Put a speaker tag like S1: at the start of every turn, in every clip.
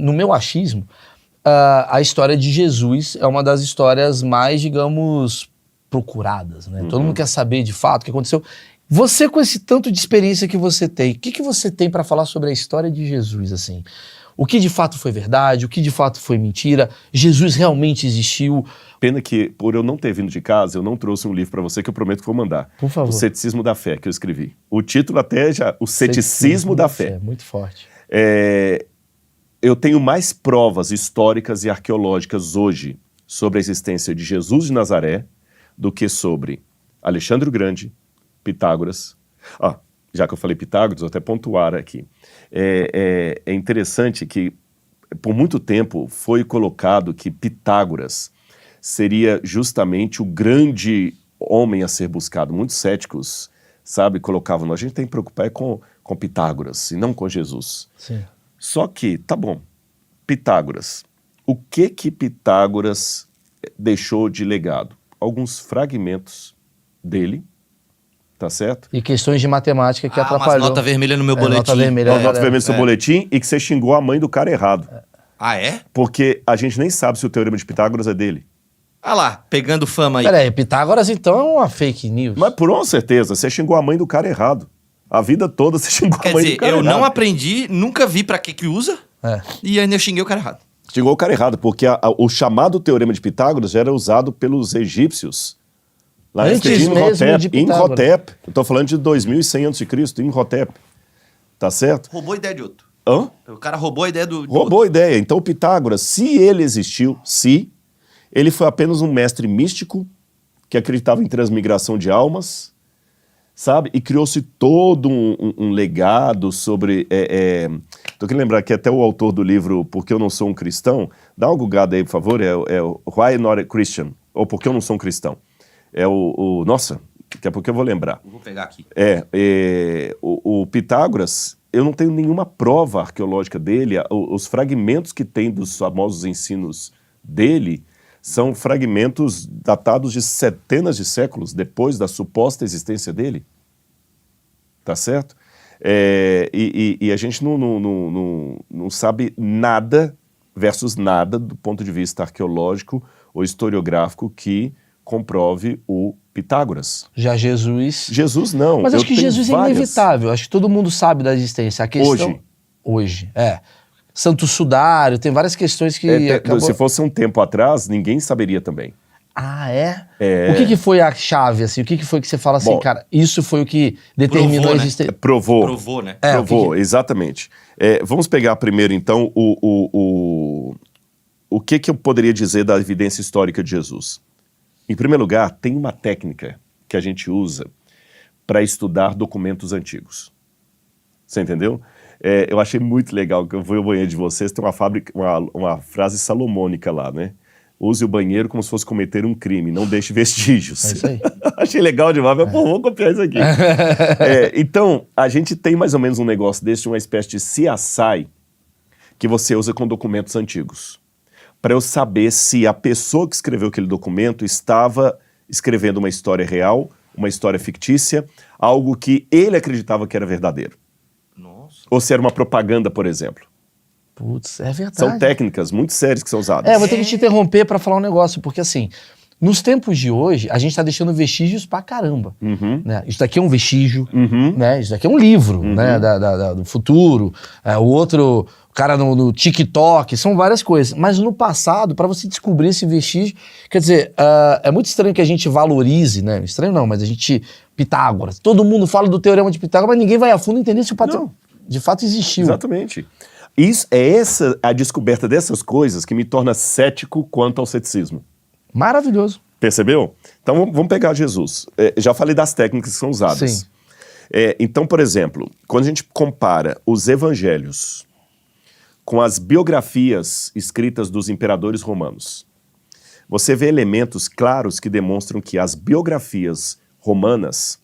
S1: No meu achismo, a história de Jesus é uma das histórias mais, digamos, procuradas, né? Todo mundo quer saber de fato o que aconteceu. Você, com esse tanto de experiência que você tem, o que você tem para falar sobre a história de Jesus, assim? O que de fato foi verdade, o que de fato foi mentira? Jesus realmente existiu?
S2: Pena que, por eu não ter vindo de casa, eu não trouxe um livro para você que eu prometo que vou mandar.
S1: Por favor.
S2: O Ceticismo da Fé, que eu escrevi. O título até já... O Ceticismo da Fé.
S1: Muito forte.
S2: Eu tenho mais provas históricas e arqueológicas hoje sobre a existência de Jesus de Nazaré do que sobre Alexandre o Grande, Pitágoras. Já que eu falei Pitágoras, vou até pontuar aqui. É interessante que, por muito tempo, foi colocado que Pitágoras seria justamente o grande homem a ser buscado. Muitos céticos, sabe, colocavam, a gente tem que preocupar com Pitágoras e não com Jesus.
S1: Sim.
S2: Só que, tá bom, Pitágoras. O que Pitágoras deixou de legado? Alguns fragmentos dele, tá certo?
S1: E questões de matemática que atrapalhou.
S3: Nota vermelha no meu boletim.
S1: Nota vermelha,
S2: Nota vermelha no seu boletim e que você xingou a mãe do cara errado.
S3: Ah, é?
S2: Porque a gente nem sabe se o Teorema de Pitágoras é dele.
S3: Ah lá, pegando fama aí.
S1: Peraí, Pitágoras então é uma fake news.
S2: Mas por uma certeza, você xingou a mãe do cara errado. A vida toda você xingou a mãe do cara errado.
S3: Eu não aprendi, nunca vi pra que usa, e ainda eu xinguei o cara errado.
S2: Xingou o cara errado, porque o chamado Teorema de Pitágoras já era usado pelos egípcios. Lá
S1: Antes mesmo de Pitágoras.
S2: Imhotep. Eu tô falando de 2100 a.C., Imhotep. Tá certo?
S3: Roubou a ideia de outro.
S2: Hã?
S3: O cara roubou a ideia do
S2: Roubou a ideia. Então o Pitágoras, se ele existiu, ele foi apenas um mestre místico que acreditava em transmigração de almas, sabe? E criou-se todo um legado sobre... Tô querendo lembrar que até o autor do livro Porque Eu Não Sou um Cristão, dá uma googada aí, por favor, Why Not a Christian? Ou Porque Eu Não Sou um Cristão. Nossa, daqui a pouco eu vou lembrar.
S3: Vou pegar aqui.
S2: O Pitágoras, eu não tenho nenhuma prova arqueológica dele, os fragmentos que tem dos famosos ensinos dele são fragmentos datados de centenas de séculos depois da suposta existência dele. Tá certo? E a gente não sabe nada versus nada do ponto de vista arqueológico ou historiográfico que comprove o Pitágoras.
S1: Já Jesus...
S2: Jesus não.
S1: Mas acho que Jesus é inevitável. Acho que todo mundo sabe da existência. A questão... Hoje. Santo Sudário, tem várias questões que...
S2: Se fosse um tempo atrás, ninguém saberia também.
S1: Ah, é? O que foi a chave, assim? O que foi que você fala assim, cara, isso foi o que determinou a existência?
S2: Provou,
S3: né?
S2: Provou, exatamente. Vamos pegar primeiro, então, o que eu poderia dizer da evidência histórica de Jesus? Em primeiro lugar, tem uma técnica que a gente usa para estudar documentos antigos. Você entendeu? Eu achei muito legal, que eu fui ao banheiro de vocês, tem uma frase salomônica lá, né? Use o banheiro como se fosse cometer um crime, não deixe vestígios.
S1: É isso aí.
S2: Achei legal demais, mas pô, vamos copiar isso aqui. Então, a gente tem mais ou menos um negócio desse, uma espécie de CSI, que você usa com documentos antigos. Para eu saber se a pessoa que escreveu aquele documento estava escrevendo uma história real, uma história fictícia, algo que ele acreditava que era verdadeiro.
S3: Nossa.
S2: Ou se era uma propaganda, por exemplo.
S1: Putz, é verdade.
S2: São técnicas muito sérias que são usadas.
S1: Vou ter que te interromper para falar um negócio, porque assim, nos tempos de hoje, a gente tá deixando vestígios pra caramba. Né? Isso daqui é um vestígio, né? Isso daqui é um livro, né? Do futuro. O outro, o cara no TikTok, são várias coisas. Mas no passado, para você descobrir esse vestígio, quer dizer, é muito estranho que a gente valorize, né? Estranho não, mas a gente... Pitágoras. Todo mundo fala do Teorema de Pitágoras, mas ninguém vai a fundo entender se o patrão de fato existiu.
S2: Exatamente. A descoberta dessas coisas que me torna cético quanto ao ceticismo.
S1: Maravilhoso.
S2: Percebeu? Então vamos pegar Jesus. Já falei das técnicas que são usadas.
S1: Sim.
S2: Então, por exemplo, quando a gente compara os evangelhos com as biografias escritas dos imperadores romanos, você vê elementos claros que demonstram que as biografias romanas,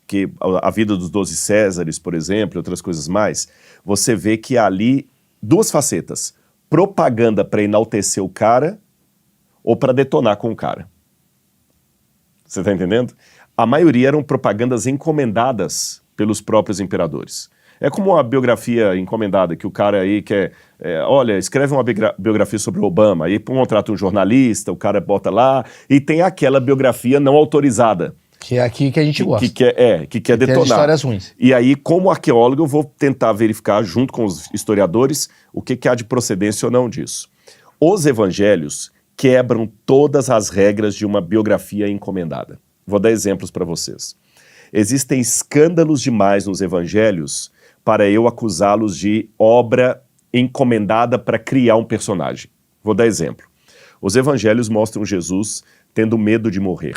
S2: que a vida dos 12 Césares, por exemplo, e outras coisas mais, você vê que há ali duas facetas. Propaganda para enaltecer o cara ou para detonar com o cara. Você está entendendo? A maioria eram propagandas encomendadas pelos próprios imperadores. É como uma biografia encomendada, que o cara aí quer... olha, escreve uma biografia sobre o Obama, aí contrata um jornalista, o cara bota lá, e tem aquela biografia não autorizada.
S1: Que é aqui que a gente gosta.
S2: Que quer detonar.
S1: Tem as histórias ruins.
S2: E aí, como arqueólogo, eu vou tentar verificar, junto com os historiadores, o que há de procedência ou não disso. Os evangelhos quebram todas as regras de uma biografia encomendada. Vou dar exemplos para vocês. Existem escândalos demais nos evangelhos para eu acusá-los de obra encomendada para criar um personagem. Vou dar exemplo. Os evangelhos mostram Jesus tendo medo de morrer.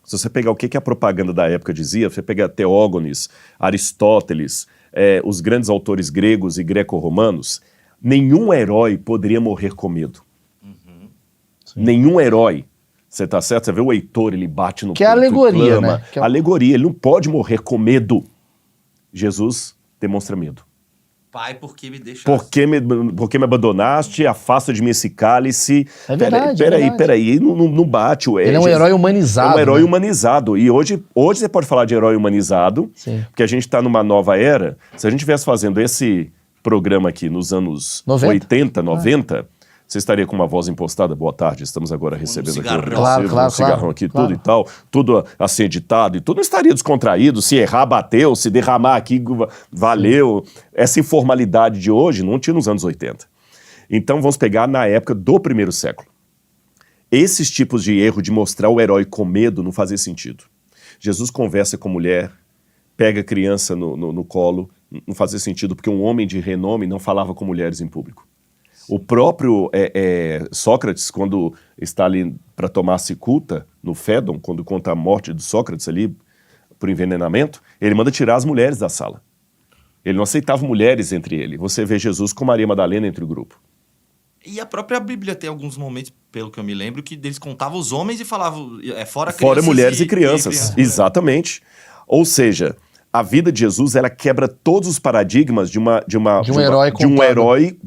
S2: Se você pegar o que a propaganda da época dizia, você pega Teógenes, Aristóteles, os grandes autores gregos e greco-romanos, nenhum herói poderia morrer com medo. Uhum. Nenhum herói. Você tá certo? Você vê o Heitor, ele bate no
S1: peito, que é alegoria, né? Que é...
S2: Alegoria, ele não pode morrer com medo. Jesus demonstra medo.
S3: Pai, por que me deixaste?
S2: Por que me abandonaste? Afasta de mim esse cálice.
S1: É verdade,
S2: Peraí, não bate.
S1: Ele é um herói humanizado.
S2: É um herói humanizado. E hoje você pode falar de herói humanizado,
S1: sim,
S2: porque a gente está numa nova era. Se a gente estivesse fazendo esse programa aqui nos anos 80, 90... Você estaria com uma voz impostada, boa tarde, estamos agora recebendo aqui um cigarrão aqui, tudo e tal, tudo assim editado e tudo, não estaria descontraído, se errar, bateu, se derramar aqui, valeu. Sim. Essa informalidade de hoje não tinha nos anos 80. Então vamos pegar na época do primeiro século. Esses tipos de erro de mostrar o herói com medo não fazia sentido. Jesus conversa com mulher, pega a criança no colo, não fazia sentido, porque um homem de renome não falava com mulheres em público. O próprio Sócrates, quando está ali para tomar cicuta, no Fédon, quando conta a morte do Sócrates ali, por envenenamento, ele manda tirar as mulheres da sala. Ele não aceitava mulheres entre ele. Você vê Jesus com Maria Madalena entre o grupo.
S3: E a própria Bíblia tem alguns momentos, pelo que eu me lembro, que eles contavam os homens e falavam fora crianças.
S2: Fora mulheres e crianças. Exatamente. Ou seja, a vida de Jesus, ela quebra todos os paradigmas de um herói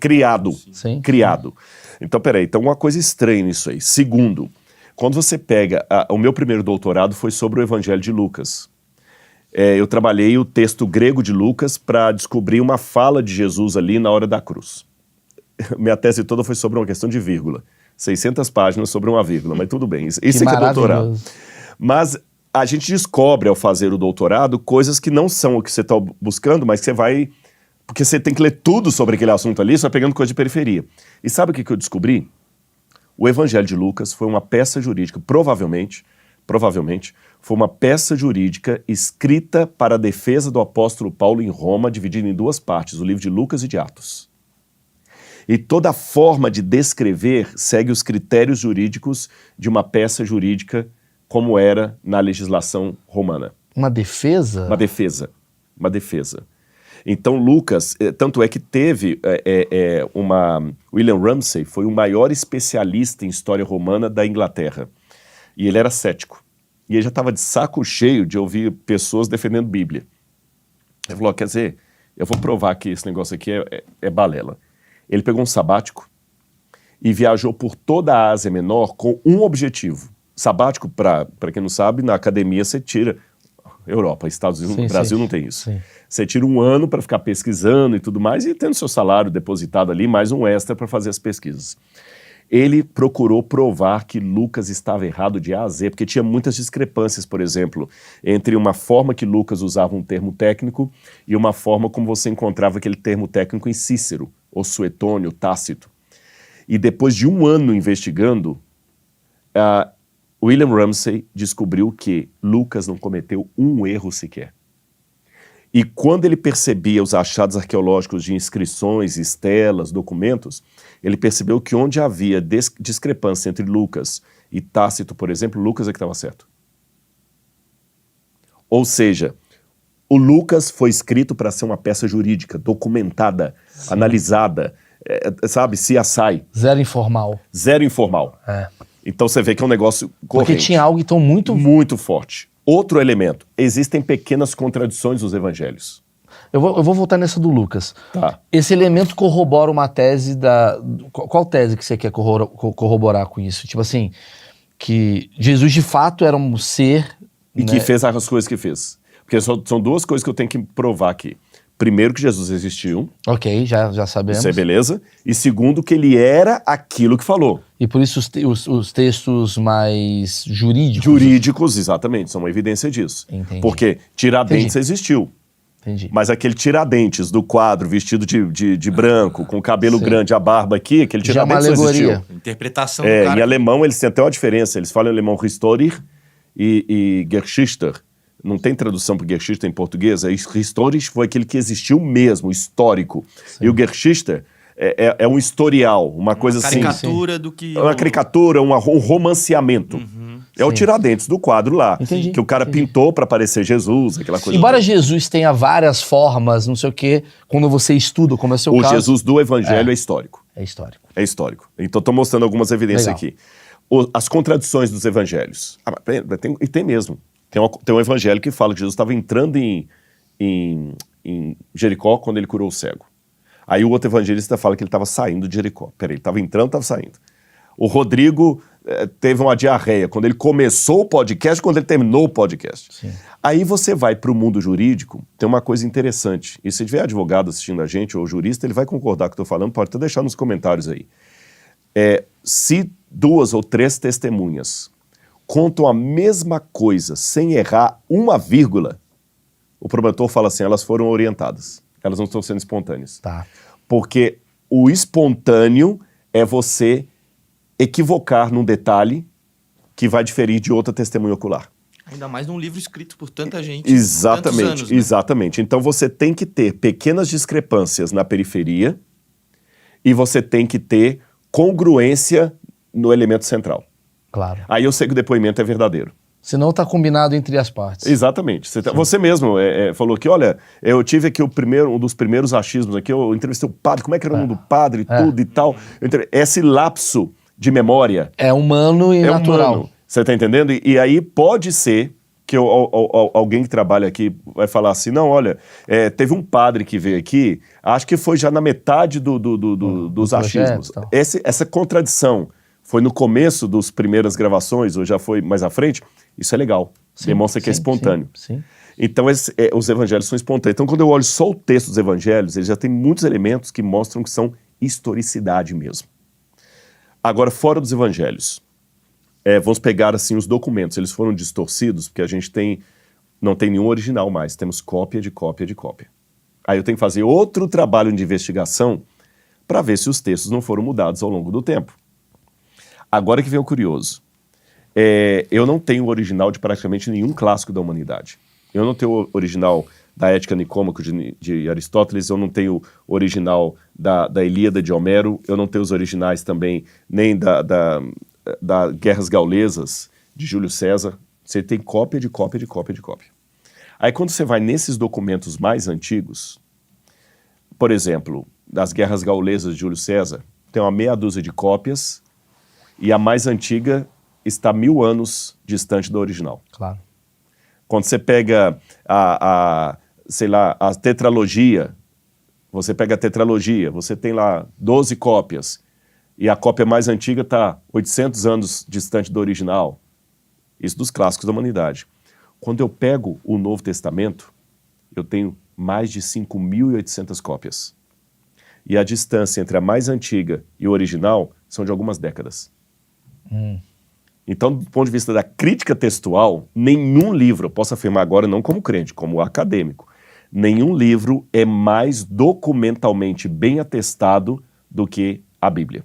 S2: criado.
S1: Sim.
S2: Criado. Então, peraí, então uma coisa estranha nisso aí. Segundo, quando você pega... o meu primeiro doutorado foi sobre o Evangelho de Lucas. Eu trabalhei o texto grego de Lucas para descobrir uma fala de Jesus ali na hora da cruz. Minha tese toda foi sobre uma questão de vírgula. 600 páginas sobre uma vírgula, mas tudo bem. Isso é que é doutorado. Mas a gente descobre, ao fazer o doutorado, coisas que não são o que você está buscando, mas que você vai... Porque você tem que ler tudo sobre aquele assunto ali, você vai pegando coisa de periferia. E sabe o que eu descobri? O Evangelho de Lucas foi uma peça jurídica, provavelmente, foi uma peça jurídica escrita para a defesa do apóstolo Paulo em Roma, dividida em duas partes, o livro de Lucas e de Atos. E toda forma de descrever segue os critérios jurídicos de uma peça jurídica, como era na legislação romana.
S1: Uma defesa?
S2: Uma defesa. Então Lucas, tanto é que teve William Ramsay foi o maior especialista em história romana da Inglaterra. E ele era cético. E ele já estava de saco cheio de ouvir pessoas defendendo Bíblia. Ele falou, quer dizer, eu vou provar que esse negócio aqui é balela. Ele pegou um sabático e viajou por toda a Ásia Menor com um objetivo. Sabático, para quem não sabe, na academia você tira... Europa, Estados Unidos, Brasil não tem isso.
S1: Sim.
S2: Você tira um ano para ficar pesquisando e tudo mais e tendo seu salário depositado ali, mais um extra para fazer as pesquisas. Ele procurou provar que Lucas estava errado de A a Z, porque tinha muitas discrepâncias, por exemplo, entre uma forma que Lucas usava um termo técnico e uma forma como você encontrava aquele termo técnico em Cícero, ou Suetônio, Tácito. E depois de um ano investigando, William Ramsay descobriu que Lucas não cometeu um erro sequer. E quando ele percebia os achados arqueológicos de inscrições, estelas, documentos, ele percebeu que onde havia discrepância entre Lucas e Tácito, por exemplo, Lucas é que estava certo. Ou seja, o Lucas foi escrito para ser uma peça jurídica, documentada, analisada, sabe, CSI.
S1: Zero informal.
S2: Zero informal. Então você vê que é um negócio corrente.
S1: Porque tinha algo então
S2: muito forte. Outro elemento, existem pequenas contradições nos evangelhos.
S1: Eu vou voltar nessa do Lucas.
S2: Tá.
S1: Esse elemento corrobora uma tese da... Qual tese que você quer corroborar com isso? Tipo assim, que Jesus de fato era um ser...
S2: E que fez as coisas que fez. Porque são duas coisas que eu tenho que provar aqui. Primeiro, que Jesus existiu.
S1: Ok, já sabemos.
S2: Isso é beleza. E segundo, que ele era aquilo que falou.
S1: E por isso os textos mais jurídicos...
S2: Jurídicos, exatamente, são uma evidência disso.
S1: Entendi.
S2: Porque Tiradentes existiu.
S1: Entendi.
S2: Mas aquele Tiradentes do quadro, vestido de branco, com o cabelo grande, a barba aqui, aquele
S1: Já é uma
S2: Tiradentes não
S1: alegoria.
S2: existiu.
S3: Interpretação do cara.
S2: Em alemão eles têm até uma diferença. Eles falam em alemão Historier e Geschichter. Não tem tradução para Geschichter em português. Historisch foi aquele que existiu mesmo, histórico. Sim. E o Geschichter é um historial, uma coisa assim.
S3: Uma caricatura do que...
S2: Uma caricatura, um romanceamento. É o Tiradentes do quadro lá.
S1: Entendi,
S2: que o cara pintou para parecer Jesus, aquela coisa.
S1: Embora Jesus tenha várias formas, não sei o quê, quando você estuda, como é o seu caso...
S2: O Jesus do Evangelho é histórico.
S1: É histórico.
S2: É histórico. Então estou mostrando algumas evidências aqui. As contradições dos evangelhos. E tem mesmo. Tem um evangelho que fala que Jesus estava entrando em Jericó quando ele curou o cego. Aí o outro evangelista fala que ele estava saindo de Jericó. Peraí, ele estava entrando, estava saindo. O Rodrigo teve uma diarreia quando ele começou o podcast, quando ele terminou o podcast.
S1: Sim.
S2: Aí você vai para o mundo jurídico, tem uma coisa interessante. E se tiver advogado assistindo a gente, ou jurista, ele vai concordar com o que eu estou falando, pode até deixar nos comentários aí. Se 2 ou 3 testemunhas contam a mesma coisa sem errar uma vírgula, o promotor fala assim, elas foram orientadas. Elas não estão sendo espontâneas.
S1: Tá.
S2: Porque o espontâneo é você equivocar num detalhe que vai diferir de outra testemunha ocular.
S3: Ainda mais num livro escrito por tanta gente.
S2: Exatamente,
S3: tantos anos, né?
S2: Exatamente. Então você tem que ter pequenas discrepâncias na periferia e você tem que ter congruência no elemento central.
S1: Claro.
S2: Aí eu sei que o depoimento é verdadeiro.
S1: Senão está combinado entre as partes.
S2: Exatamente. Você mesmo falou que, olha, eu tive aqui um dos primeiros achismos aqui, eu entrevistei o padre, como é que era o nome do padre, tudo e tal. Esse lapso de memória...
S1: É humano e natural.
S2: Humano. Você está entendendo? E aí pode ser que alguém que trabalha aqui vai falar assim, não, olha, teve um padre que veio aqui, acho que foi já na metade dos achismos. Essa contradição foi no começo das primeiras gravações, ou já foi mais à frente, isso é legal. Demonstra que é espontâneo.
S1: Sim.
S2: Então, os evangelhos são espontâneos. Então, quando eu olho só o texto dos evangelhos, ele já tem muitos elementos que mostram que são historicidade mesmo. Agora, fora dos evangelhos, vamos pegar assim os documentos. Eles foram distorcidos, porque a gente não tem nenhum original mais. Temos cópia de cópia de cópia. Aí eu tenho que fazer outro trabalho de investigação para ver se os textos não foram mudados ao longo do tempo. Agora que vem o curioso. Eu não tenho o original de praticamente nenhum clássico da humanidade. Eu não tenho o original da Ética Nicômaco de Aristóteles, eu não tenho o original da Ilíada de Homero, eu não tenho os originais também nem da Guerras Gaulesas de Júlio César. Você tem cópia de cópia de cópia de cópia. Aí quando você vai nesses documentos mais antigos, por exemplo, das Guerras Gaulesas de Júlio César, tem uma meia dúzia de cópias e a mais antiga está 1000 anos distante da original.
S1: Claro.
S2: Quando você pega a tetralogia, você tem lá 12 cópias e a cópia mais antiga está 800 anos distante do original. Isso dos clássicos da humanidade. Quando eu pego o Novo Testamento, eu tenho mais de 5.800 cópias. E a distância entre a mais antiga e o original são de algumas décadas. Então, do ponto de vista da crítica textual, nenhum livro, eu posso afirmar agora não como crente, como acadêmico, nenhum livro é mais documentalmente bem atestado do que a Bíblia.